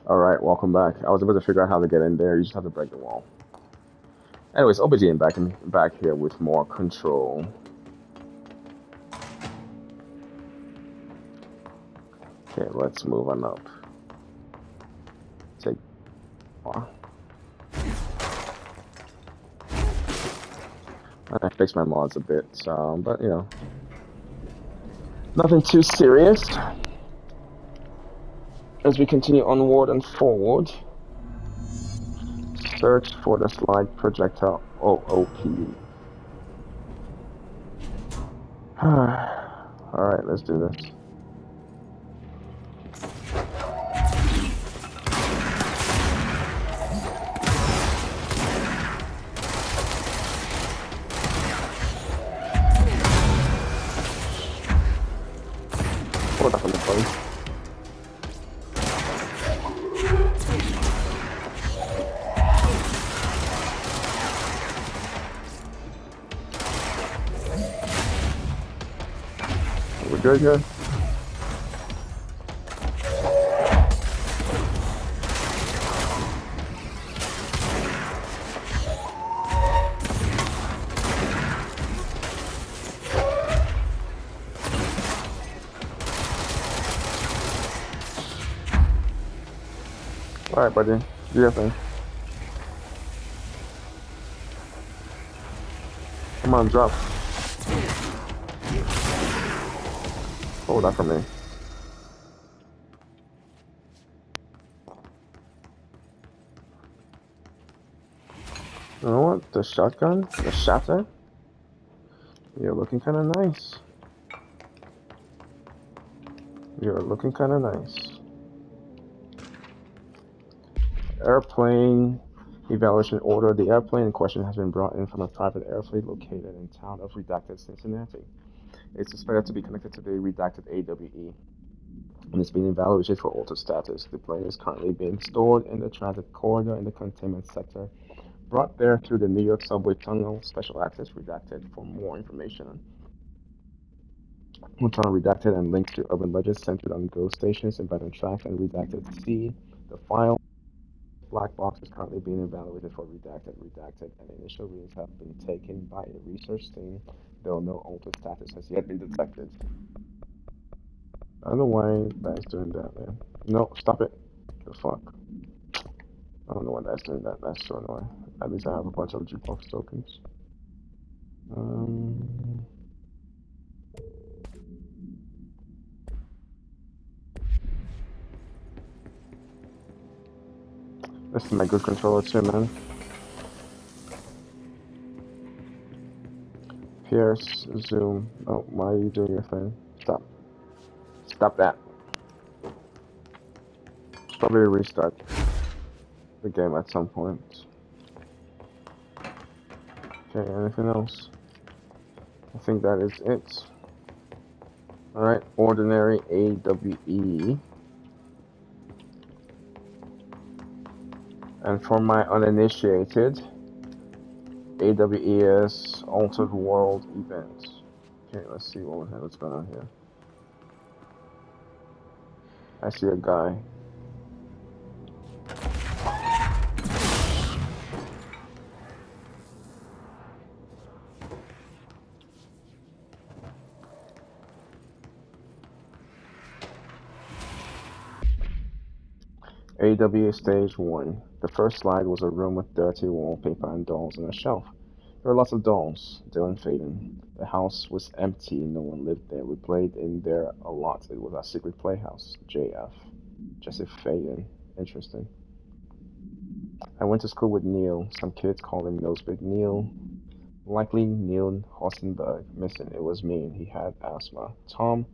Alright, welcome back. I was able to figure out how to get in there. You just have to break the wall. Anyways, OBGN back here with more control. Okay, let's move on up. Take I fixed my mods a bit, but you know, nothing too serious. As we continue onward and forward, search for the slide projectile OOP. Alright, let's do this. Oh, that's on the phone. We're good here. Alright, buddy. Do your thing. Come on, drop. Hold that from me. You know what? The shotgun? The shatter? You're looking kinda nice. You're looking kinda nice. Airplane evaluation order. The airplane in question has been brought in from a private airfield located in town of redacted Cincinnati. It's suspected to be connected to the redacted AWE, and it's being evaluated for altered status. The plane is currently being stored in the transit corridor in the containment sector, brought there through the New York subway tunnel. Special access redacted. For more information on tunnel redacted and links to urban legends centered on ghost stations, abandoned tracks, and redacted. See the file. Black box is currently being evaluated for redacted, and initial readings have been taken by a research team, though no altered status has yet been detected. I don't know why that's doing that, man. No, stop it. The fuck? I don't know why that's doing that. That's so annoying. At least I have a bunch of jukebox tokens. This is my good controller too, man. Pierce, zoom. Oh, why are you doing your thing? Stop. Stop that. Should probably restart the game at some point. Okay, anything else? I think that is it. Alright, ordinary AWE. And for my uninitiated, AWE is Altered World Events. Okay, let's see what's going on here. I see a guy. AWE Stage 1. The first slide was a room with dirty wallpaper and dolls on a shelf. There were lots of dolls. Dylan Faden. The house was empty. No one lived there. We played in there a lot. It was our secret playhouse. JF. Jesse Faden. Interesting. I went to school with Neil. Some kids called him Nosebig Neil. Likely Neil Hossenberg. Missing. It was me. He had asthma. Tom.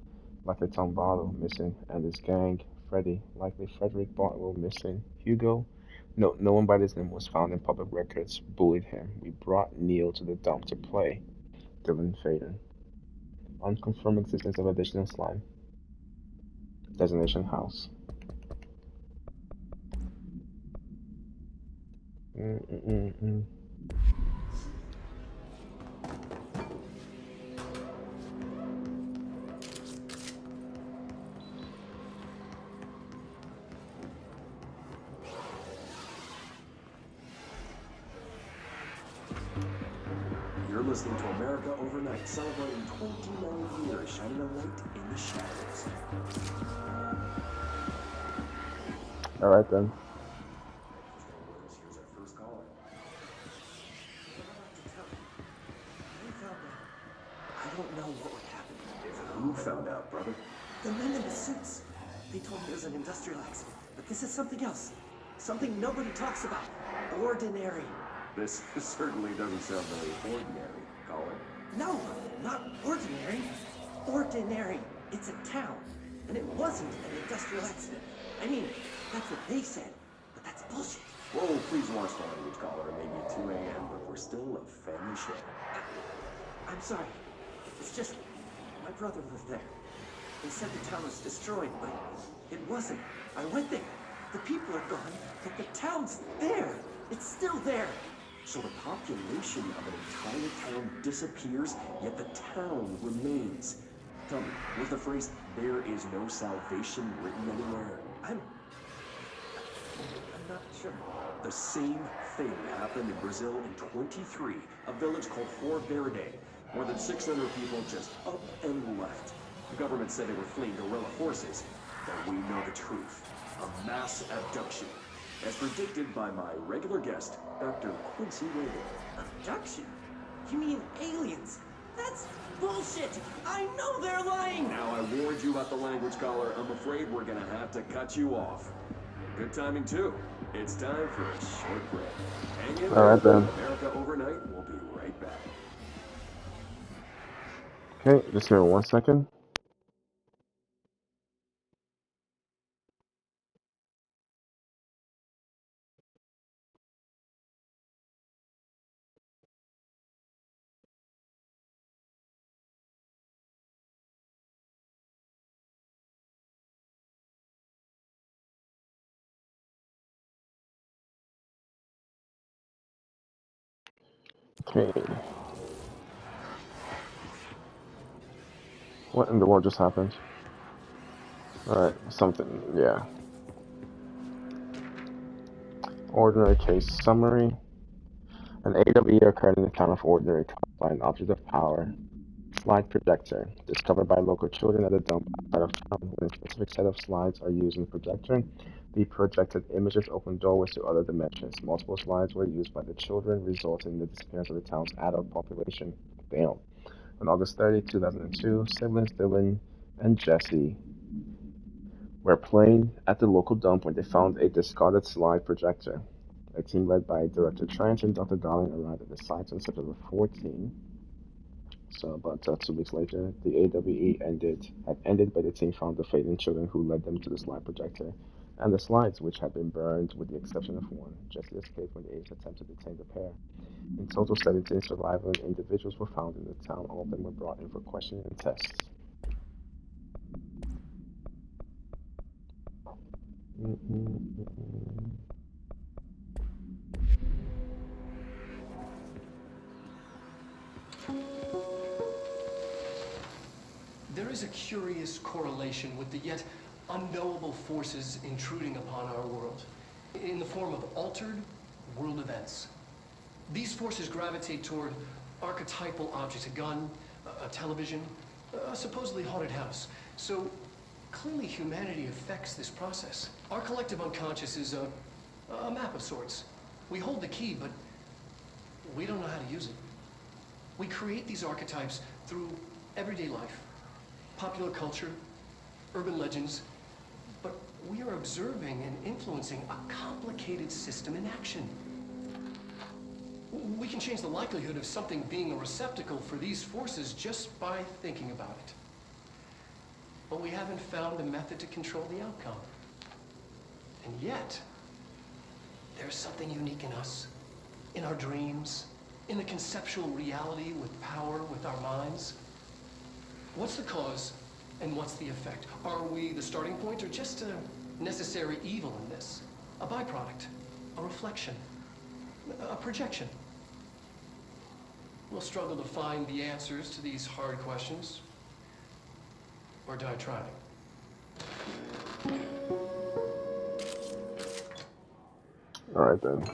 Likely Tom Barlow. Missing. And his gang. Freddie. Likely Frederick Barlow. Missing. Hugo. No one by this name was found in public records. Bullied him. We brought Neil to the dump to play. Dylan Faden. Unconfirmed existence of additional slime. Destination house. listening to America Overnight, celebrating 29 years, shining a light in the shadows. All right then. Here's our first caller. I don't know what would happen if who found out, brother? The men in the suits. They told me it was an industrial accident, but this is something else. Something nobody talks about. Ordinary. This certainly doesn't sound very ordinary, caller. No, not ordinary. Ordinary. It's a town. And it wasn't an industrial accident. I mean, that's what they said, but that's bullshit. Whoa, please watch the language, caller. It may be 2 a.m., but we're still a family show. I'm sorry. It's just, my brother lived there. They said the town was destroyed, but it wasn't. I went there. The people are gone, but the town's there. It's still there. So the population of an entire town disappears, yet the town remains. Tell me, was the phrase, "there is no salvation" written anywhere? I'm not sure. The same thing happened in Brazil in 23, a village called Fort Verde. More than 600 people just up and left. The government said they were fleeing guerrilla forces, but we know the truth. A mass abduction, as predicted by my regular guest, Dr. Quincy Raven. Abduction? You mean aliens? That's bullshit! I know they're lying! Now I warned you about the language, caller. I'm afraid we're gonna have to cut you off. Good timing, too. It's time for a short break. Hang in there. All right then. America Overnight. We'll be right back. Okay, just give me 1 second. Okay. What in the world just happened? Alright, something, yeah. Ordinary case summary. An AWE occurred in the town of Ordinary caused by an object of power. Slide projector, discovered by local children at a dump outside of town. When a specific set of slides are used in the projector, the projected images open doorways to other dimensions. Multiple slides were used by the children, resulting in the disappearance of the town's adult population. Damn. On August 30, 2002, siblings Dylan and Jesse were playing at the local dump when they found a discarded slide projector. A team led by Director Trent and Dr. Darling arrived at the site on September 14. So about 2 weeks later, the AWE had ended, but the team found the Faden children who led them to the slide projector and the slides, which had been burned with the exception of one. Jesse escaped when the agents attempted to detain the pair. In total, 17 surviving individuals were found in the town. All of them were brought in for questioning and tests. There is a curious correlation with the yet unknowable forces intruding upon our world in the form of altered world events. These forces gravitate toward archetypal objects, a gun, a television, a supposedly haunted house. So clearly humanity affects this process. Our collective unconscious is a map of sorts. We hold the key, but we don't know how to use it. We create these archetypes through everyday life, popular culture, urban legends, but we are observing and influencing a complicated system in action. We can change the likelihood of something being a receptacle for these forces just by thinking about it. But we haven't found a method to control the outcome. And yet, there's something unique in us, in our dreams, in the conceptual reality with power with our minds. What's the cause and what's the effect? Are we the starting point or just a necessary evil in this? A byproduct, a reflection, a projection? We'll struggle to find the answers to these hard questions, or die trying. All right then.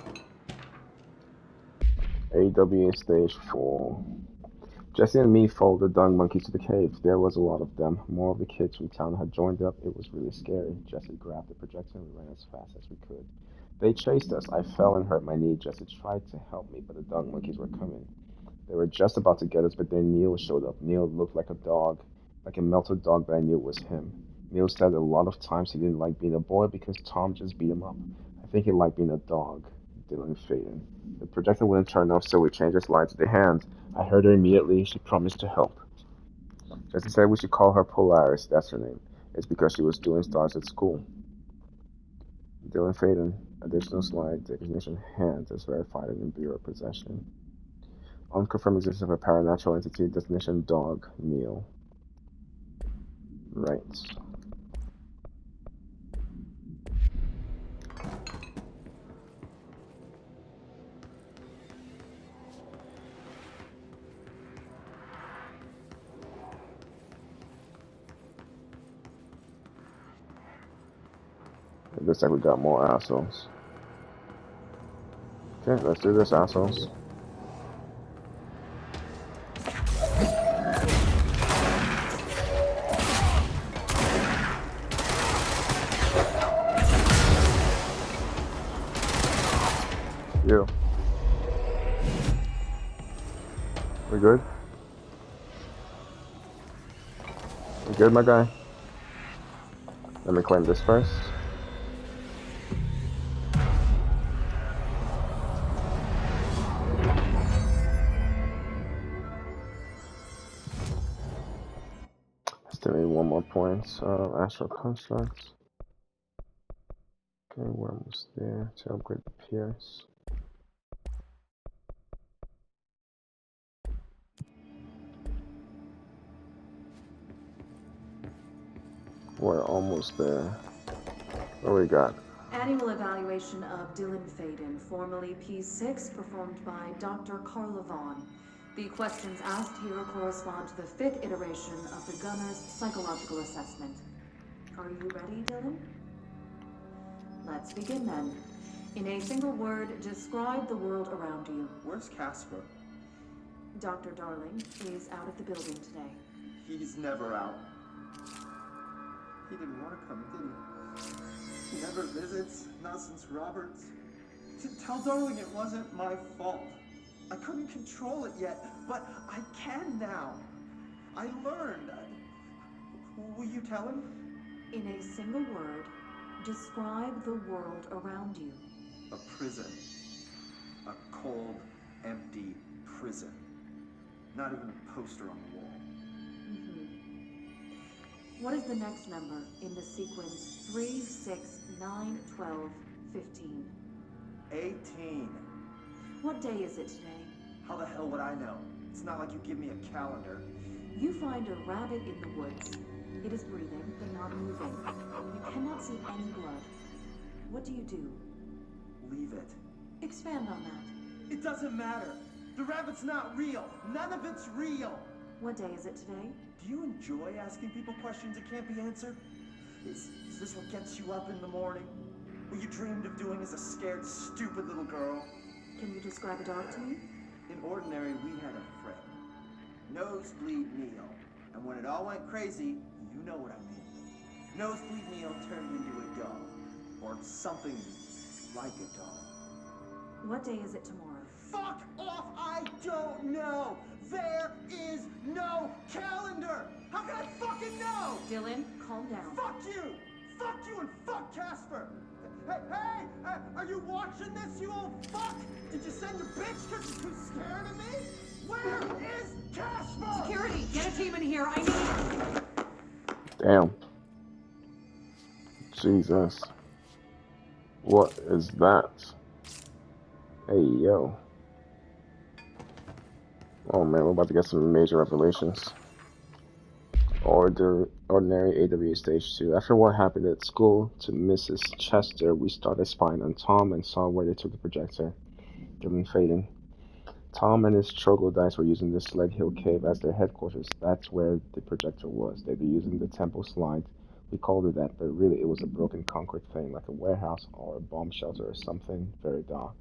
AWA Stage 4. Jesse and me followed the dung monkeys to the cave. There was a lot of them. More of the kids from town had joined up. It was really scary. Jesse grabbed the projector and we ran as fast as we could. They chased us. I fell and hurt my knee. Jesse tried to help me, but the dung monkeys were coming. They were just about to get us, but then Neil showed up. Neil looked like a dog, like a melted dog, but I knew it was him. Neil said a lot of times he didn't like being a boy because Tom just beat him up. I think he liked being a dog. Dylan Faden. The projector wouldn't turn off, so we changed its light to the hand. I heard her immediately. She promised to help. Jesse said we should call her Polaris. That's her name. It's because she was doing stars at school. Dylan Faden. Additional slide. Designation hand is verified in Bureau possession. Unconfirmed existence of a paranatural entity. Destination dog. Neil. Right. It looks like we got more assholes. Okay, let's do this, assholes. You. We good? We good, my guy? Let me claim this first. Still need one more point. Astral constructs. Okay, we're almost there to upgrade the PS. We're almost there. What we got? Annual evaluation of Dylan Faden, formerly P6, performed by Dr. Carla Vaughn. The questions asked here correspond to the 5th iteration of the Gunner's psychological assessment. Are you ready, Dylan? Let's begin then. In a single word, describe the world around you. Where's Casper? Dr. Darling is out of the building today. He's never out. He didn't want to come, did he? He never visits, not since Roberts. Tell Darling it wasn't my fault. I couldn't control it yet, but I can now. I learned. Will you tell him? In a single word, describe the world around you. A prison. A cold, empty prison. Not even a poster on the wall. What is the next number in the sequence 3, 6, 9, 12, 15? 18. What day is it today? How the hell would I know? It's not like you give me a calendar. You find a rabbit in the woods. It is breathing, but not moving. You cannot see any blood. What do you do? Leave it. Expand on that. It doesn't matter. The rabbit's not real. None of it's real. What day is it today? Do you enjoy asking people questions that can't be answered? Is this what gets you up in the morning? What you dreamed of doing as a scared, stupid little girl? Can you describe a dog to me? In Ordinary, we had a friend. Nosebleed Neil. And when it all went crazy, you know what I mean. Nosebleed Neil turned into a dog. Or something like a dog. What day is it tomorrow? Fuck off! I don't know! There is no calendar! How can I fucking know? Dylan, calm down. Fuck you! Fuck you and fuck Casper! Hey! Are you watching this, you old fuck? Did you send your bitch because you're too scared of me? Where is Casper? Security, get a team in here. I need... Damn. Jesus. What is that? Hey, yo. Oh man, we're about to get some major revelations. Ordinary AW Stage 2. After what happened at school to Mrs. Chester, we started spying on Tom and saw where they took the projector. Dylan Faden. Tom and his troglodytes were using the Sled Hill Cave as their headquarters. That's where the projector was. They were using the temple slide. We called it that, but really it was a broken concrete thing, like a warehouse or a bomb shelter or something very dark.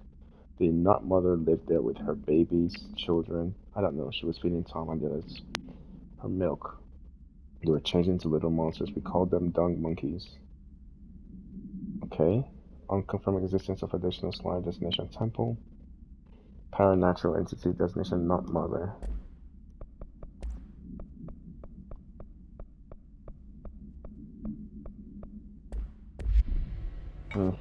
The nut mother lived there with her babies, children. I don't know. She was feeding Tom and the others her milk. They were changed into little monsters. We called them dung monkeys. Okay. Unconfirmed existence of additional slime destination temple. Paranatural entity designation not mother. Hmm.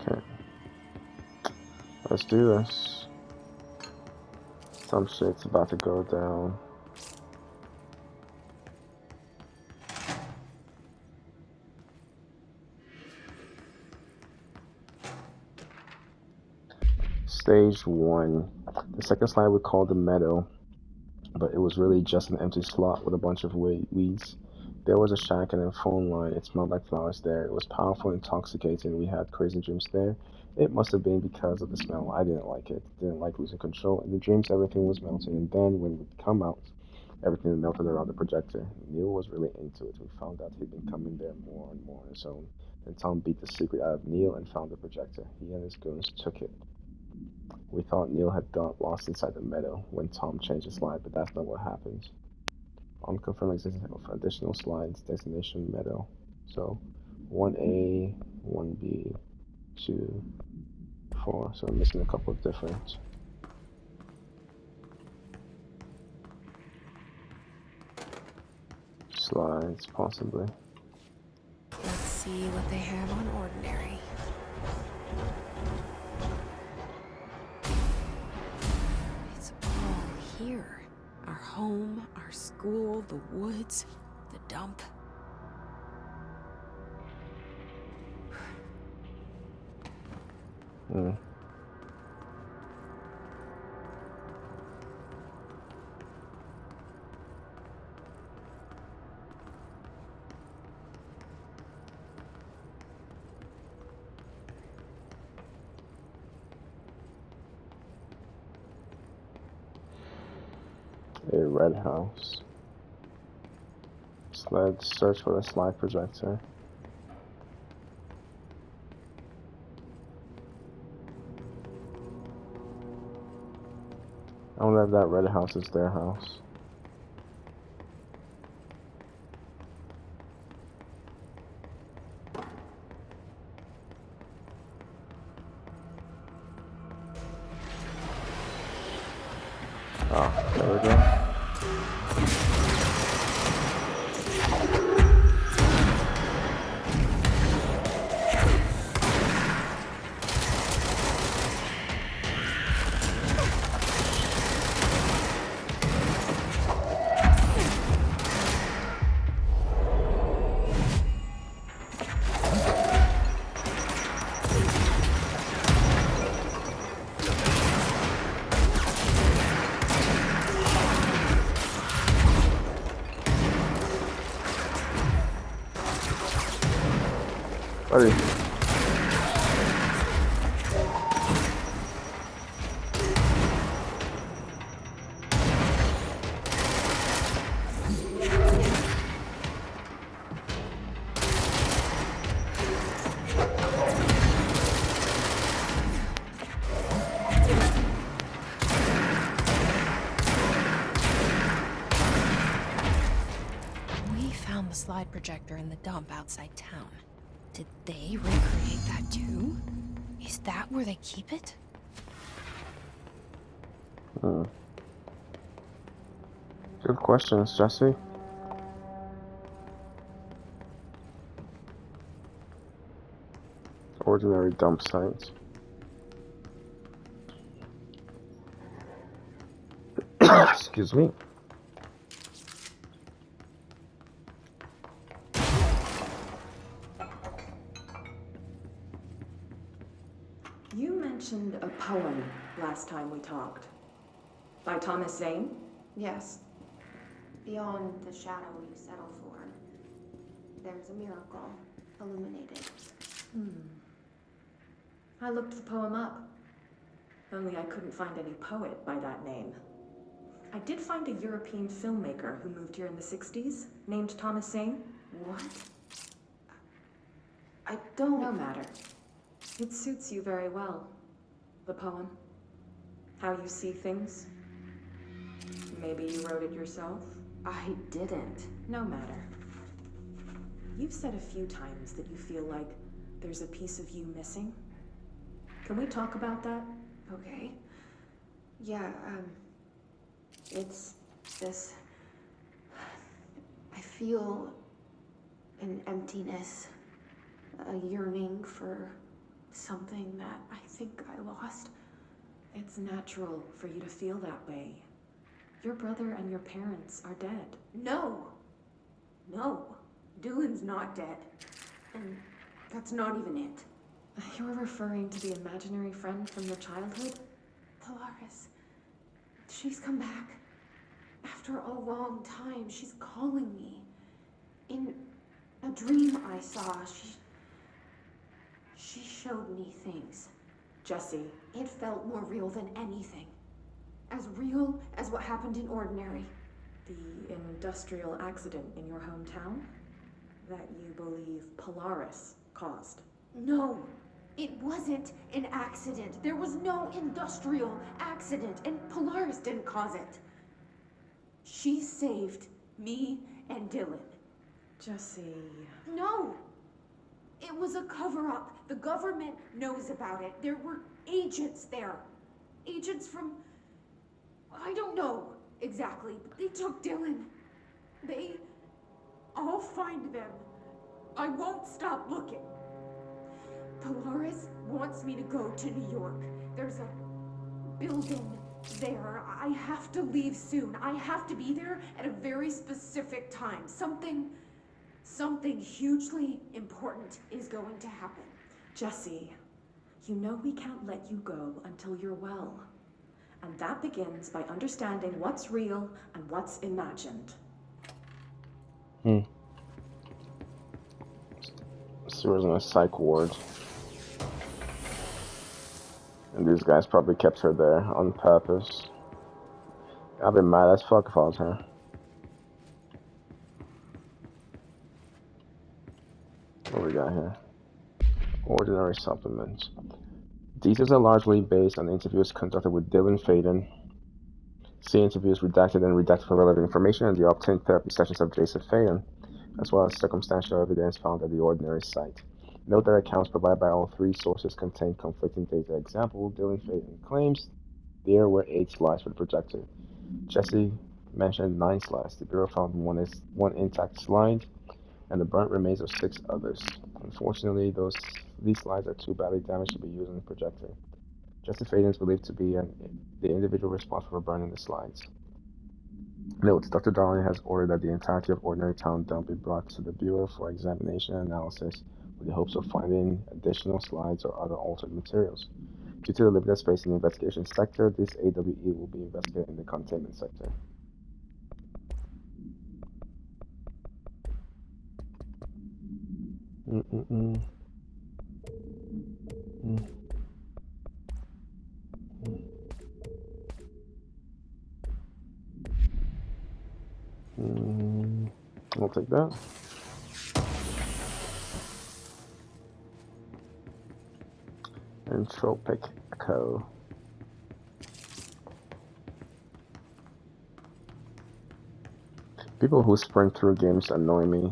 Okay. Let's do this. Some shit's about to go down. Stage 1. The second slide we call the meadow, but it was really just an empty slot with a bunch of weeds. There was a shack and a phone line. It smelled like flowers there. It was powerful and intoxicating. We had crazy dreams there. It must have been because of the smell. I didn't like it. Didn't like losing control. In the dreams, everything was melting. And then when we'd come out, everything melted around the projector. Neil was really into it. We found out he'd been coming there more and more on his own. Then Tom beat the secret out of Neil and found the projector. He and his goons took it. We thought Neil had got lost inside the meadow when Tom changed his slide, but that's not what happened. Unconfirmed existence of additional slides, destination meadow. So 1A, 1B, 2, 4. So we're missing a couple of different. Slides, possibly. Let's see what they have on ordinary. It's all here. Our home, our school, the woods, the dump. Hmm. A red house. Let's search for the slide projector. I wonder if that red house is their house. Ah, there we go. Buddy. We found the slide projector in the dump outside town. Did they recreate that too? Is that where they keep it? Good questions, Jesse. Ordinary dump site. Excuse me. You mentioned a poem last time we talked. By Thomas Zane? Yes. Beyond the shadow you settle for, there's a miracle illuminated. I looked the poem up. Only I couldn't find any poet by that name. I did find a European filmmaker who moved here in the 60s, named Thomas Sane. What? I don't... No matter. It suits you very well. The poem. How you see things. Maybe you wrote it yourself? I didn't. No matter. You've said a few times that you feel like there's a piece of you missing. Can we talk about that? Okay. Yeah, it's this... I feel an emptiness, a yearning for something that I think I lost. It's natural for you to feel that way. Your brother and your parents are dead. No! No. Dylan's not dead. And that's not even it. You're referring to the imaginary friend from your childhood? Polaris. She's come back. After a long time, she's calling me. In a dream I saw, she showed me things. Jesse. It felt more real than anything. As real as what happened in Ordinary. The industrial accident in your hometown that you believe Polaris caused. No, it wasn't an accident. There was no industrial accident, and Polaris didn't cause it. She saved me and Dylan. Jesse. No! It was a cover-up. The government knows about it. There were agents there. Agents from... I don't know exactly, but they took Dylan. I'll find them. I won't stop looking. Polaris wants me to go to New York. There's a building there. I have to leave soon. I have to be there at a very specific time. Something hugely important is going to happen. Jesse, you know we can't let you go until you're well. And that begins by understanding what's real and what's imagined. She was in a psych ward. And these guys probably kept her there on purpose. I'd be mad as fuck if I was her. What we got here? Ordinary supplements. Details are largely based on interviews conducted with Dylan Faden. See interviews redacted and redacted for relevant information and the obtained therapy sessions of Jesse Faden, as well as circumstantial evidence found at the Ordinary site. Note that accounts provided by all three sources contain conflicting data. Example, Dylan Faden claims there were 8 slides for the projector. Jesse mentioned 9 slides. The Bureau found one intact slide and the burnt remains of 6 others. Unfortunately, these slides are too badly damaged to be used on the projector. Jesse Faden is believed to be the individual responsible for burning the slides. Note, Dr. Darling has ordered that the entirety of Ordinary Town Dump be brought to the Bureau for examination and analysis with the hopes of finding additional slides or other altered materials. Due to the limited space in the investigation sector, this AWE will be investigated in the containment sector. I'll take that. Entropic echo. People who sprint through games annoy me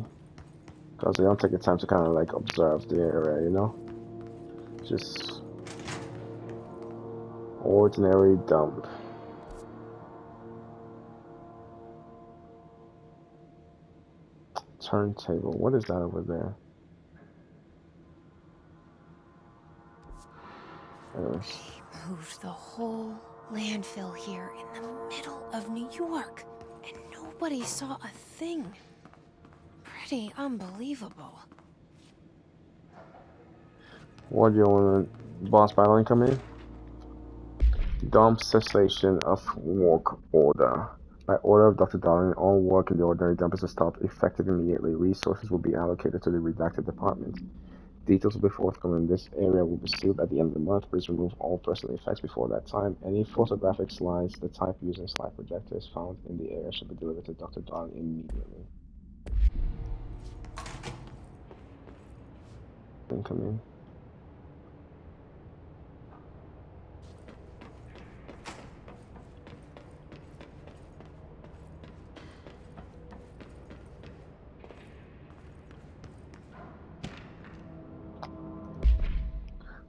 because they don't take the time to kind of like observe the area, you know? Just ordinary dump. Turntable. What is that over there? They moved the whole landfill here in the middle of New York, and nobody saw a thing. Pretty unbelievable. What do you want? Boss battling come in? Dump cessation of work order. By order of Dr. Darling, all work in the Ordinary dump is to stop effective immediately. Resources will be allocated to the redacted department. Details will be forthcoming. This area will be sealed at the end of the month. Please remove all personal effects before that time. Any photographic slides, the type using slide projectors found in the area should be delivered to Dr. Darling immediately. Incoming.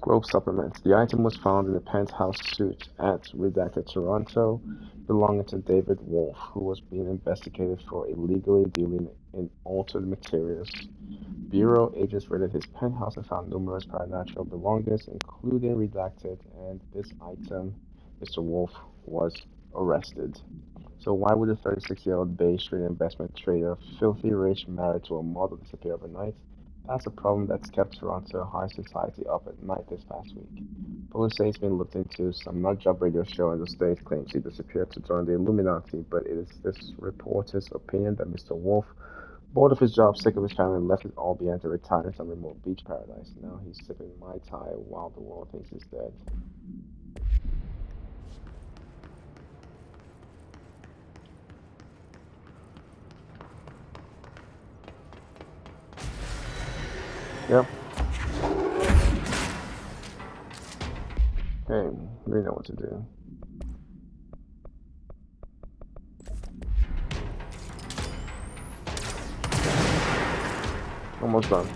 Globe supplement. The item was found in a penthouse suite at Redacted Toronto, belonging to David Wolf, who was being investigated for illegally dealing in altered materials. Bureau agents raided his penthouse and found numerous supernatural belongings, including Redacted, and this item, Mr. Wolf, was arrested. So why would a 36-year-old Bay Street investment trader, filthy rich, married to a model disappear overnight? That's a problem that's kept Toronto high society up at night this past week. Police say it's been looked into. Some nut-job radio show in the state claims he disappeared to join the Illuminati, but it is this reporter's opinion that Mr. Wolf, bored of his job, sick of his family, left it all behind to retire in some remote beach paradise. Now he's sipping Mai Tai while the world thinks he's dead. Yep. Hey, we know what to do. Almost done.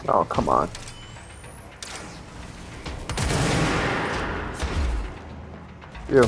Oh, come on. Ew.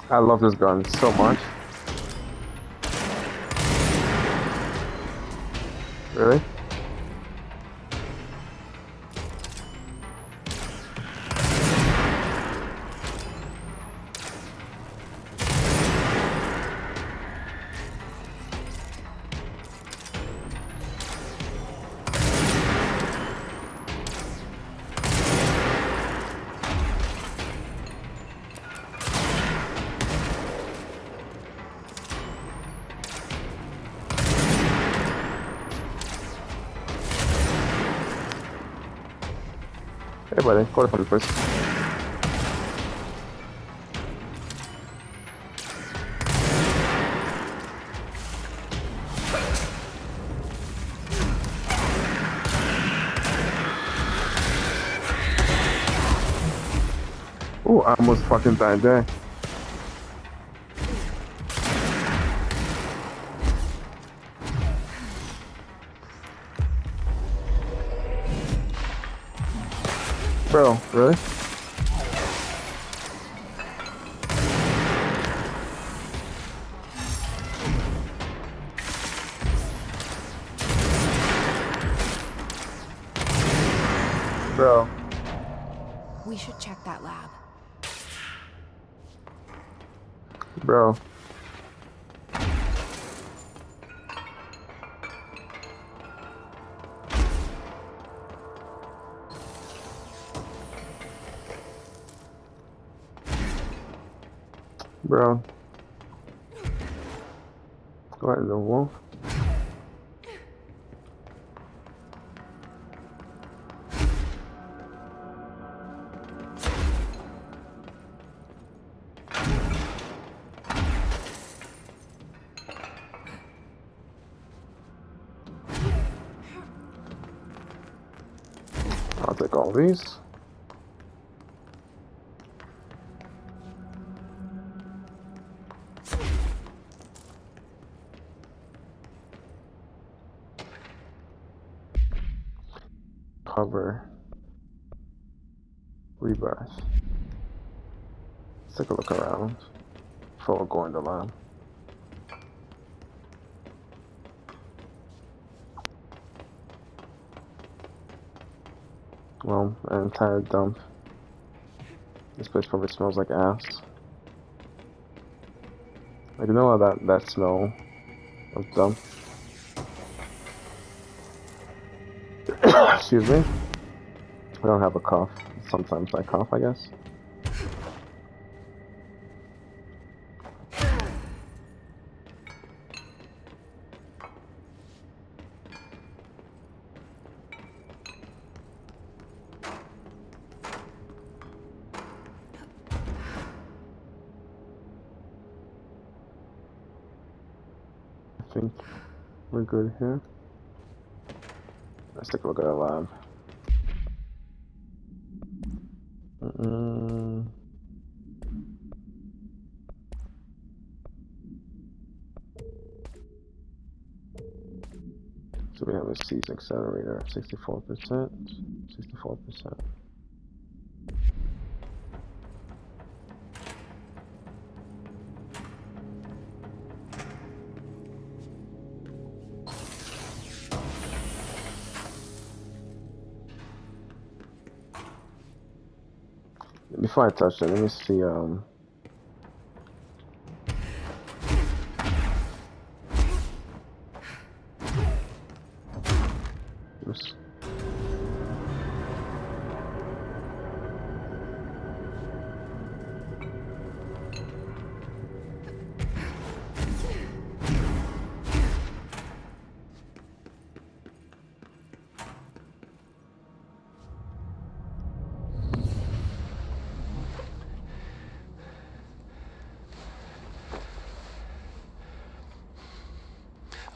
I love this gun so much. Really? Hey buddy, quarter point please. Ooh, I almost fucking died there. Bro, really? Bro. We should check that lab. Bro. Bro. What in the wolf? Oh, take all these. Cover. Rebirth. Let's take a look around before we go in the lab. Well, an entire dump. This place probably smells like ass. Like, you know that smell of dump? Excuse me. I don't have a cough. Sometimes I cough, I guess. I think we're good here. Let's take a look at our lab. So we have a C's accelerator, 64%, 64%. Before I touch it, let me see, oops.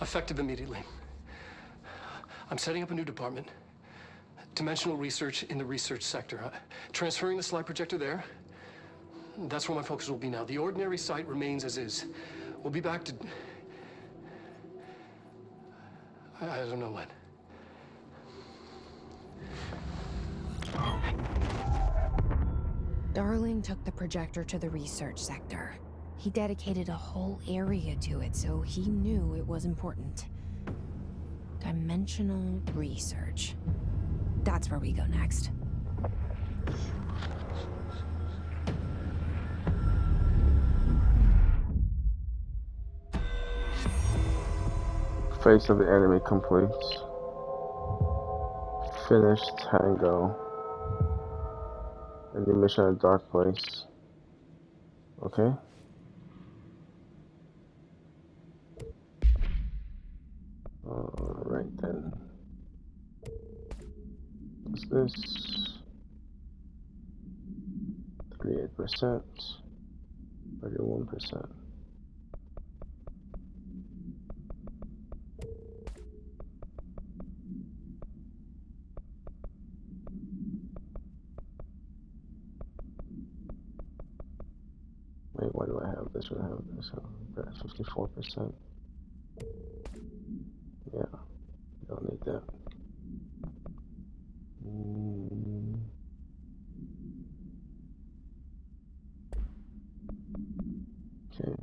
Effective immediately. I'm setting up a new department. Dimensional research in the research sector. Transferring the slide projector there. That's where my focus will be now. The ordinary site remains as is. We'll be back to... I don't know when. Darling took the projector to the research sector. He dedicated a whole area to it, so he knew it was important. Dimensional research. That's where we go next. Face of the enemy complete. Finish Tango. And the mission at Dark Place. Okay. Alright then. What's this? 38%. 31%. Wait, why do I have this? I have this. We're at 54%. Yeah, don't need that. Okay.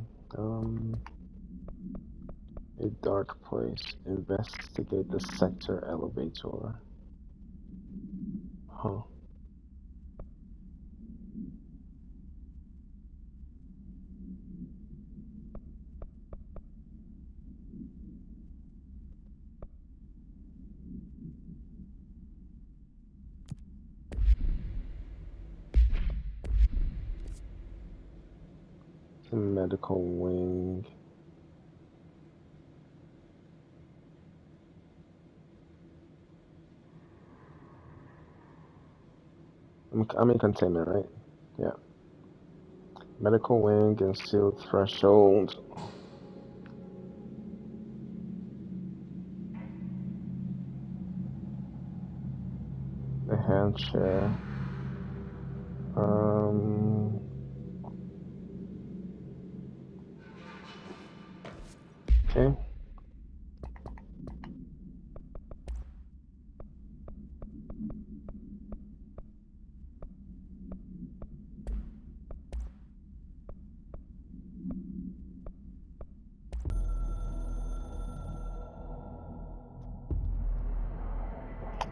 A dark place. Investigate the sector elevator. Huh. The medical wing. I'm in containment, right? Yeah. Medical wing and sealed threshold. The hand chair. Okay.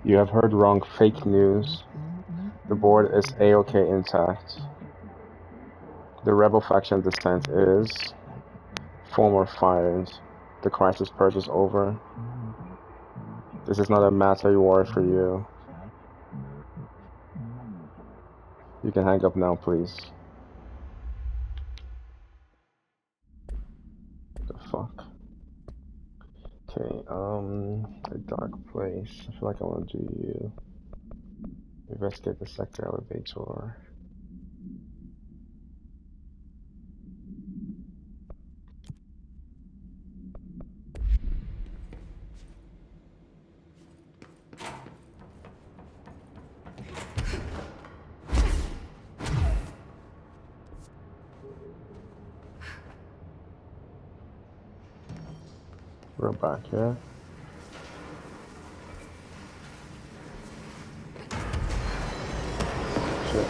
You have heard wrong. Fake news. The board is A-OK intact. The rebel faction descent is former fired. The crisis purge is over. This is not a matter you worry for you. You can hang up now, please. The fuck? Okay, a dark place. I feel like I want to do you. Investigate the sector elevator. We're back here. Shit.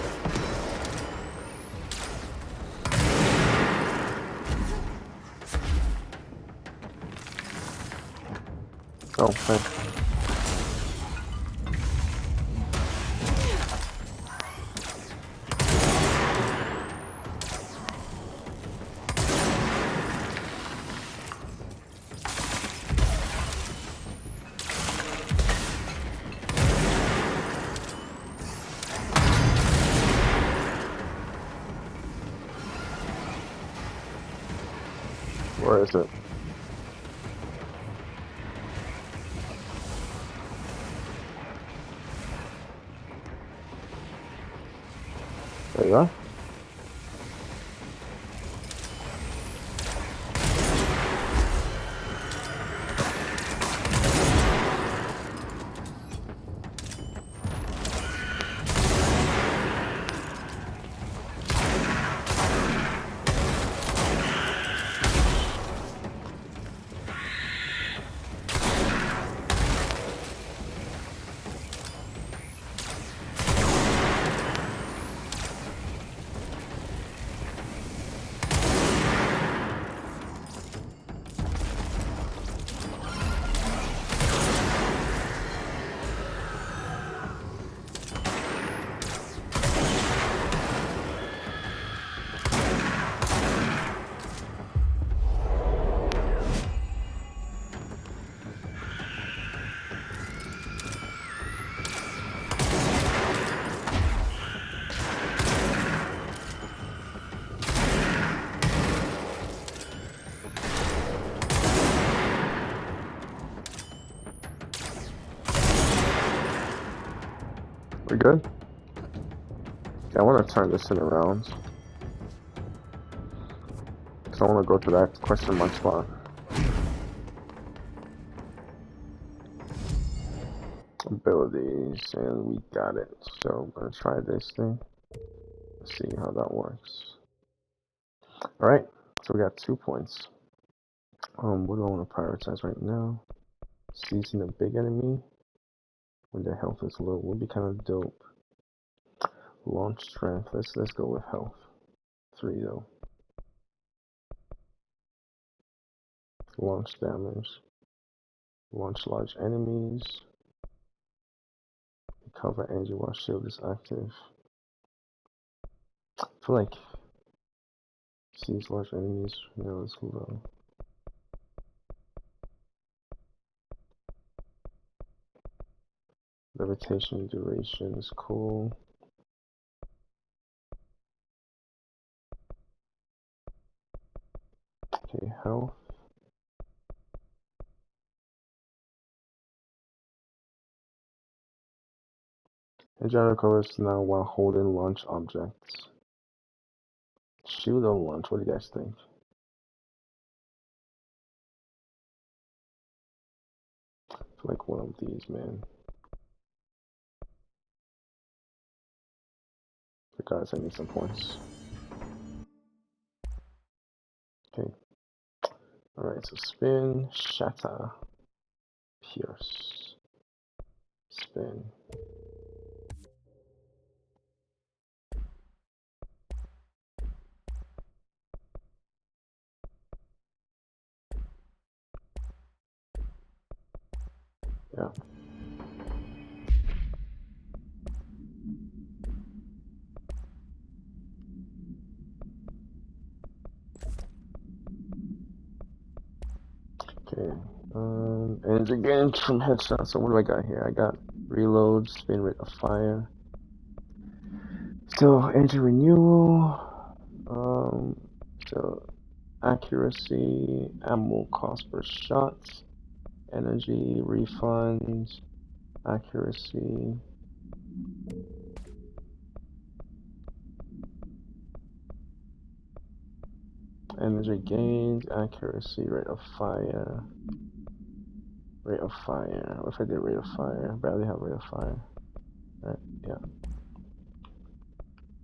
Oh, thanks. Where is it? There you are. We good? Yeah, I want to turn this thing around. Because I want to go to that question mark spot. Abilities, and we got it. So I'm going to try this thing. Let's see how that works. Alright, so we got 2 points. What do I want to prioritize right now? Seizing a big enemy when their health is low would be kind of dope. Launch strength. Let's go with health. 3 though. Launch damage. Launch large enemies. Recover energy while shield is active. I feel like seize large enemies when it is low. Levitation duration is cool. Okay, health. Agile recovers now while holding launch objects. Shield or launch, what do you guys think? I feel like one of these, man. guys, I need some points. Okay. Alright, so spin, shatter, pierce, spin. Yeah. Okay. And again from headshot. So what do I got here? I got reload, spin rate of fire. So energy renewal. So accuracy, ammo cost per shot, energy refund, accuracy. Energy gains, accuracy, rate of fire. Rate of fire. What if I did rate of fire? Barely have rate of fire. Right, yeah.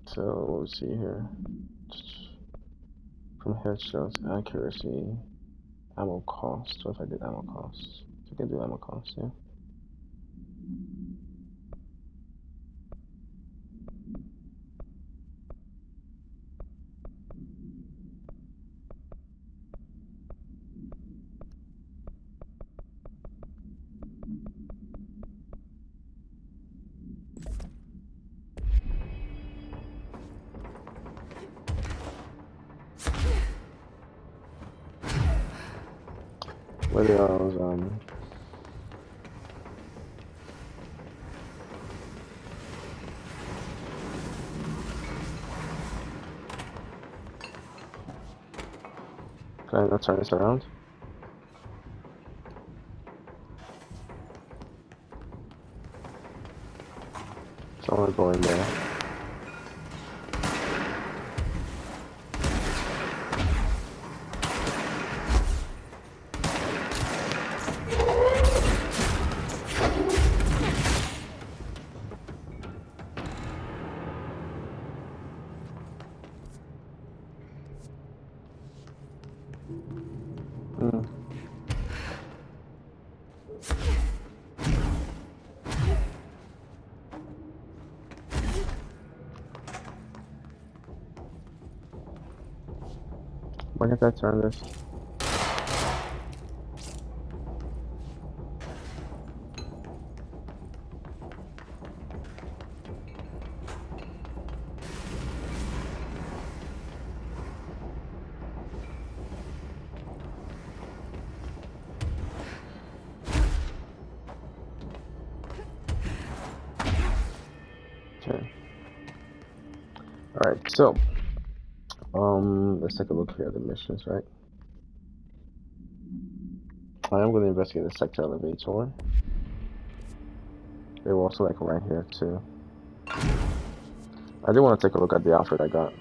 So let's see here. From headshots, accuracy, ammo cost. What if I did ammo cost? So I can do ammo cost, yeah. What else? Can I not turn this around? So I'm gonna go in there. Why can't I turn this? Okay. Alright, so let's take a look here at the missions, right? I am going to investigate the sector elevator. They were also like right here too. I do want to take a look at the outfit I got.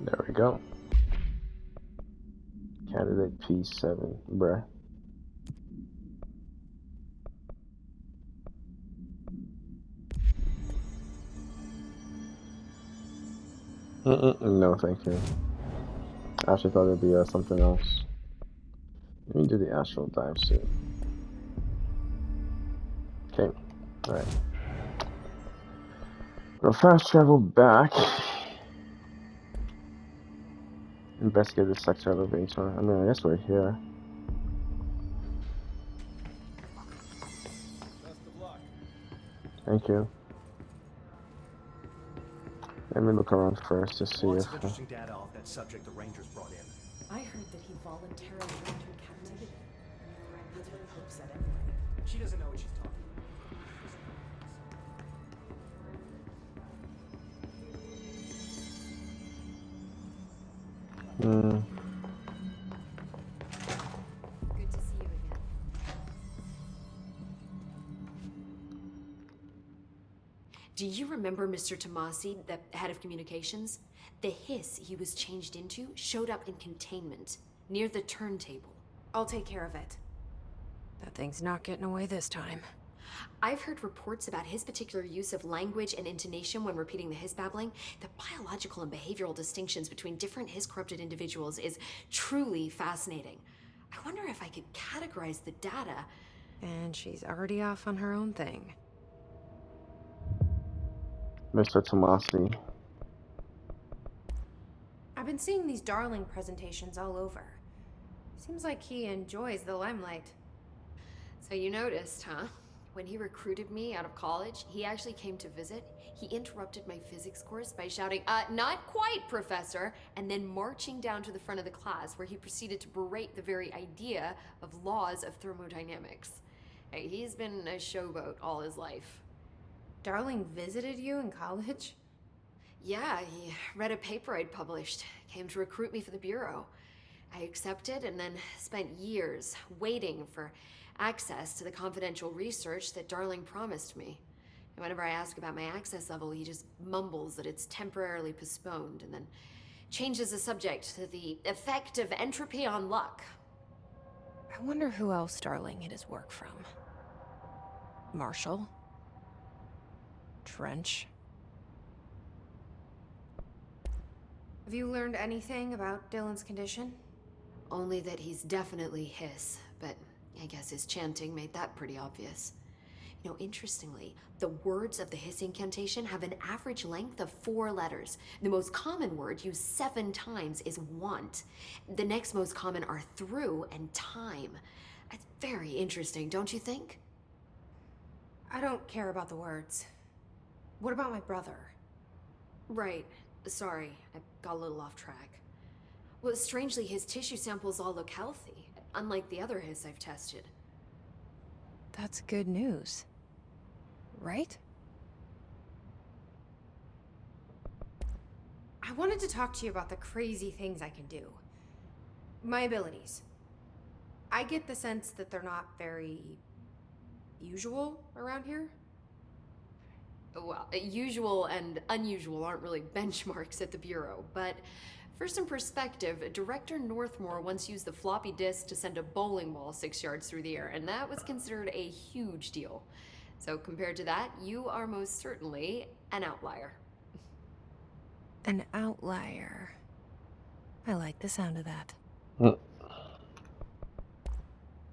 There we go. Candidate P7, bruh. No, thank you. I actually thought it'd be something else. Let me do the astral dive suit. Okay, alright. We'll fast travel back. Investigate the sector elevator. I mean, I guess we're here. Thank you. Let me look around first to see Lots if... of interesting data off that subject the Rangers brought in. I heard that he voluntarily entered captivity. That's what Pope said anyway. She doesn't know what she's talking about. Do you remember Mr. Tomasi, the head of communications? The hiss he was changed into showed up in containment, near the turntable. I'll take care of it. That thing's not getting away this time. I've heard reports about his particular use of language and intonation when repeating the hiss babbling. The biological and behavioral distinctions between different hiss-corrupted individuals is truly fascinating. I wonder if I could categorize the data. And she's already off on her own thing. Mr. Tomasi. I've been seeing these Darling presentations all over. Seems like he enjoys the limelight. So you noticed, huh? When he recruited me out of college, he actually came to visit. He interrupted my physics course by shouting, not quite, Professor, and then marching down to the front of the class where he proceeded to berate the very idea of laws of thermodynamics. Hey, he's been a showboat all his life. Darling visited you in college? Yeah, he read a paper I'd published, came to recruit me for the Bureau. I accepted and then spent years waiting for access to the confidential research that Darling promised me. And whenever I ask about my access level, he just mumbles that it's temporarily postponed and then changes the subject to the effect of entropy on luck. I wonder who else Darling hid his work from. Marshall? Trench? Have you learned anything about Dylan's condition? Only that he's definitely hiss, but I guess his chanting made that pretty obvious. You know, interestingly, the words of the hiss incantation have an average length of 4 letters. The most common word used 7 times is want. The next most common are through and time. It's very interesting, don't you think? I don't care about the words. What about my brother? Right. Sorry, I got a little off track. Well, strangely, his tissue samples all look healthy, unlike the other hiss I've tested. That's good news. Right? I wanted to talk to you about the crazy things I can do. My abilities. I get the sense that they're not very usual around here. Well, usual and unusual aren't really benchmarks at the Bureau, but for some perspective, Director Northmore once used the floppy disk to send a bowling ball 6 yards through the air, and that was considered a huge deal. So compared to that, you are most certainly an outlier. An outlier. I like the sound of that.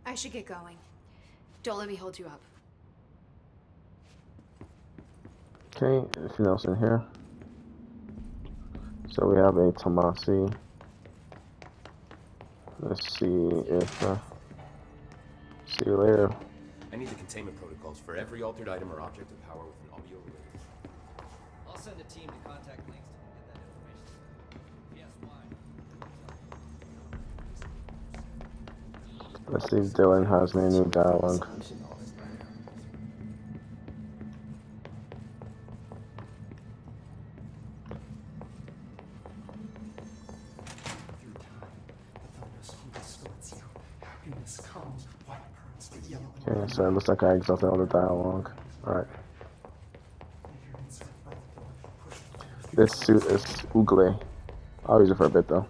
I should get going. Don't let me hold you up. Okay, anything else in here? So we have a Tomasi. Let's see if see you later. I need the containment protocols for every altered item or object of power with an audio relay. I'll send a team to contact Langston and get that information. Yes, why? Let's see if Dylan has any new dialogue. Okay, so it looks like I exhausted all the dialogue. Alright. This suit is oogly. I'll use it for a bit though.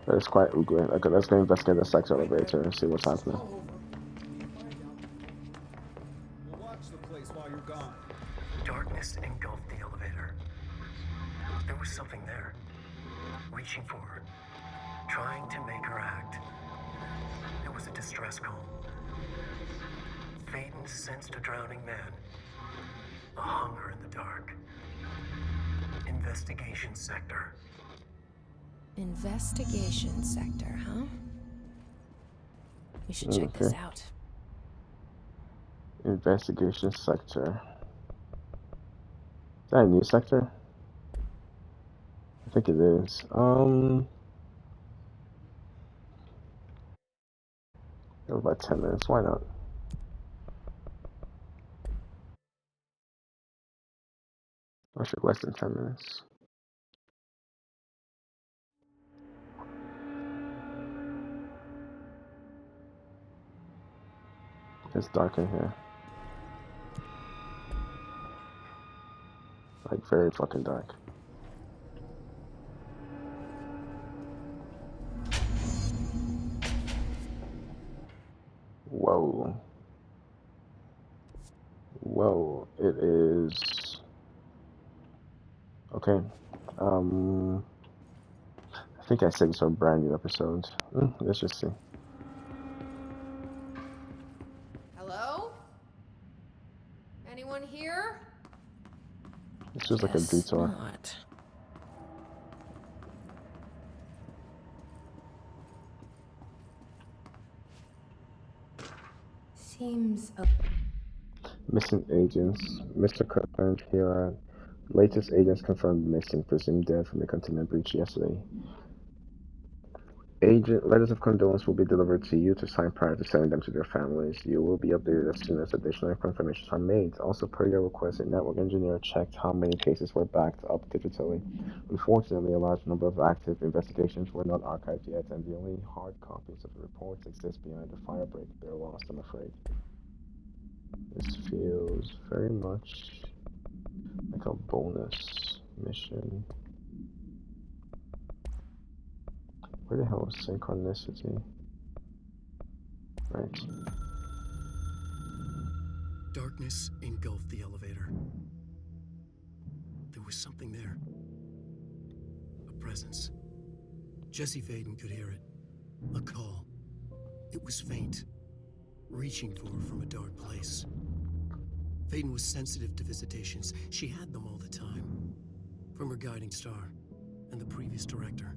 But it's quite oogly. Okay, let's go investigate the sex elevator and see what's happening. We'll watch the place while you're gone. Darkness engulfed the elevator. There was something there, reaching for her, trying to make her act. It was a distress call. Faden sensed a drowning man, a hunger in the dark. Investigation sector. Investigation sector, huh? We should check this out. Investigation sector. Is that a new sector? I think it is. It was about 10 minutes. Why not? I should less than 10 minutes. It's dark in here. Like, very fucking dark. Whoa. Whoa. It is... Okay. I think I saved this for a brand new episode. Let's just see. Hello? Anyone here? It's just like a detour. Not. Seems Missing agents. Mr. Kirkland, here are latest agents confirmed missing, presumed dead from the containment breach yesterday. Agent letters of condolence will be delivered to you to sign prior to sending them to their families. You will be updated as soon as additional confirmations are made. Also, per your request, a network engineer checked how many cases were backed up digitally. Unfortunately, a large number of active investigations were not archived yet, and the only hard copies of the reports exist behind the firebreak. They're lost, I'm afraid. This feels very much like a bonus mission. Where the hell is synchronicity? Right. Darkness engulfed the elevator. There was something there. A presence. Jesse Faden could hear it. A call. It was faint, reaching for her from a dark place. Faden was sensitive to visitations. She had them all the time. From her guiding star and the previous director.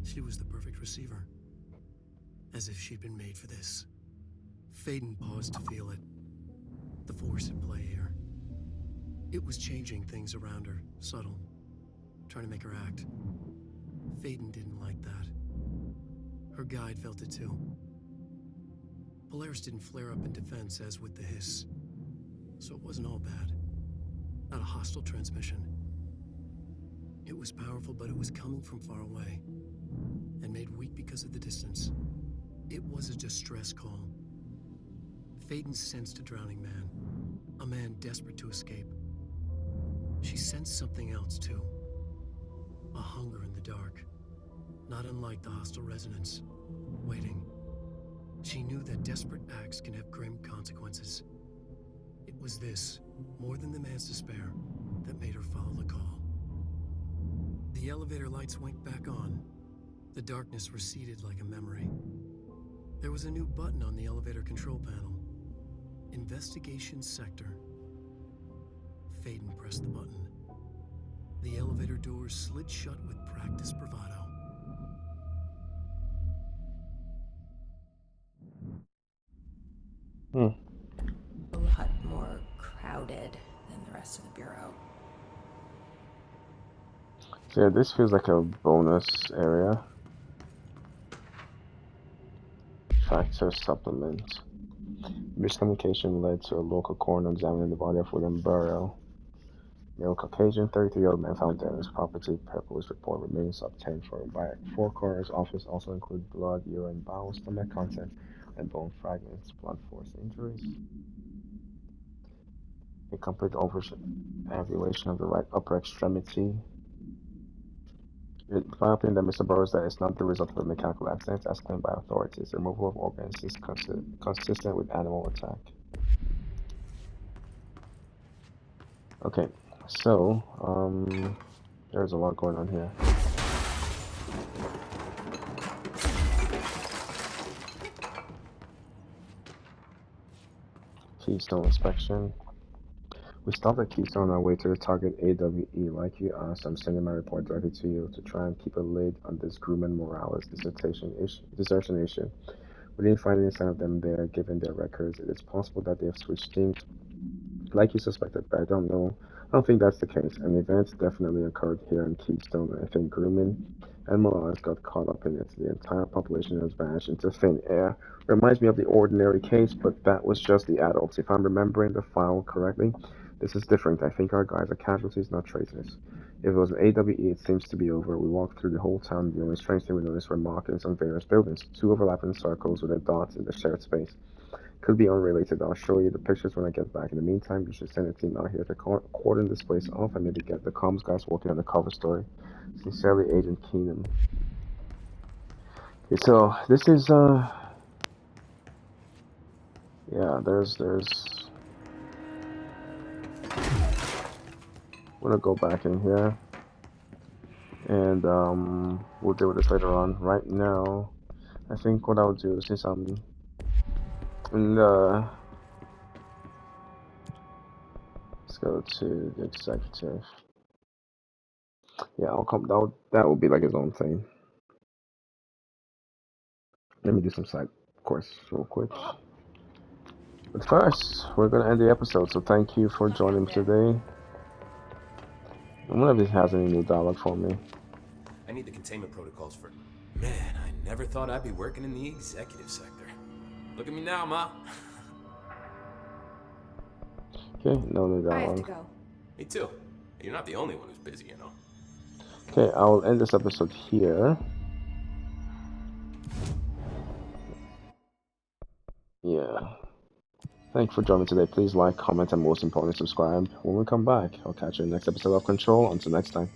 She was the perfect receiver. As if she'd been made for this. Faden paused to feel it. The force at play here. It was changing things around her, subtle, trying to make her act. Faden didn't like that. Her guide felt it too. Polaris didn't flare up in defense as with the hiss. So it wasn't all bad. Not a hostile transmission. It was powerful, but it was coming from far away. And made weak because of the distance. It was a distress call. Faden sensed a drowning man. A man desperate to escape. She sensed something else, too. A hunger in the dark. Not unlike the hostile resonance. Waiting. She knew that desperate acts can have grim consequences. It was this, more than the man's despair, that made her follow the call. The elevator lights winked back on. The darkness receded like a memory. There was a new button on the elevator control panel. Investigation Sector. Faden pressed the button. The elevator doors slid shut with practiced bravado. a lot more crowded than the rest of the bureau. So yeah, this feels like a bonus area. Factor supplement. Miscommunication led to a local coroner examining the body of William Burrow. Male Caucasian, 33-year-old man found dead in his property. Police report remains obtained by four coroner's office also include blood, urine, bowel, stomach content, and bone fragments. Blunt force injuries. A complete overambulation of the right upper extremity. My opinion that Mr. Burrows that is not the result of a mechanical accident as claimed by authorities. The removal of organs is consistent with animal attack. Okay, so, there's a lot going on here. Keystone inspection. We stopped at Keystone on our way to the target AWE. Like you asked, I'm sending my report directly to you to try and keep a lid on this Grumman Morales desertion issue. We didn't find any sign of them there, given their records. It is possible that they have switched teams, like you suspected, but I don't know. I don't think that's the case. An event definitely occurred here in Keystone, and I think Grumman and Morales got caught up in it. The entire population has vanished into thin air. Reminds me of the ordinary case, but that was just the adults. If I'm remembering the file correctly, this is different. I think our guys are casualties, not traitors. If it was an AWE, it seems to be over. We walked through the whole town. The only strange thing we noticed were markings on various buildings, two overlapping circles with a dot in the shared space. Could be unrelated. I'll show you the pictures when I get back. In the meantime, you should send a team out here to cordon this place off and maybe get the comms guys working on the cover story. Sincerely, Agent Keenan. Okay, so this is yeah, there's I'm gonna go back in here and we'll deal with this later on. Right now, I think what I'll do, since I'm in the, let's go to the executive. Yeah, I'll come. That will be like his own thing. Let me do some side quests real quick. But first, we're gonna end the episode. So thank you for joining me today. I wonder if he has any new dialogue for me. I need the containment protocols for... Man, I never thought I'd be working in the executive sector. Look at me now, Ma. Okay, no new dialogue. I have to go. Me too. You're not the only one who's busy, you know. Okay, I will end this episode here. Yeah. Thank you for joining me today. Please like, comment, and most importantly, subscribe. When we come back, I'll catch you in the next episode of Control. Until next time.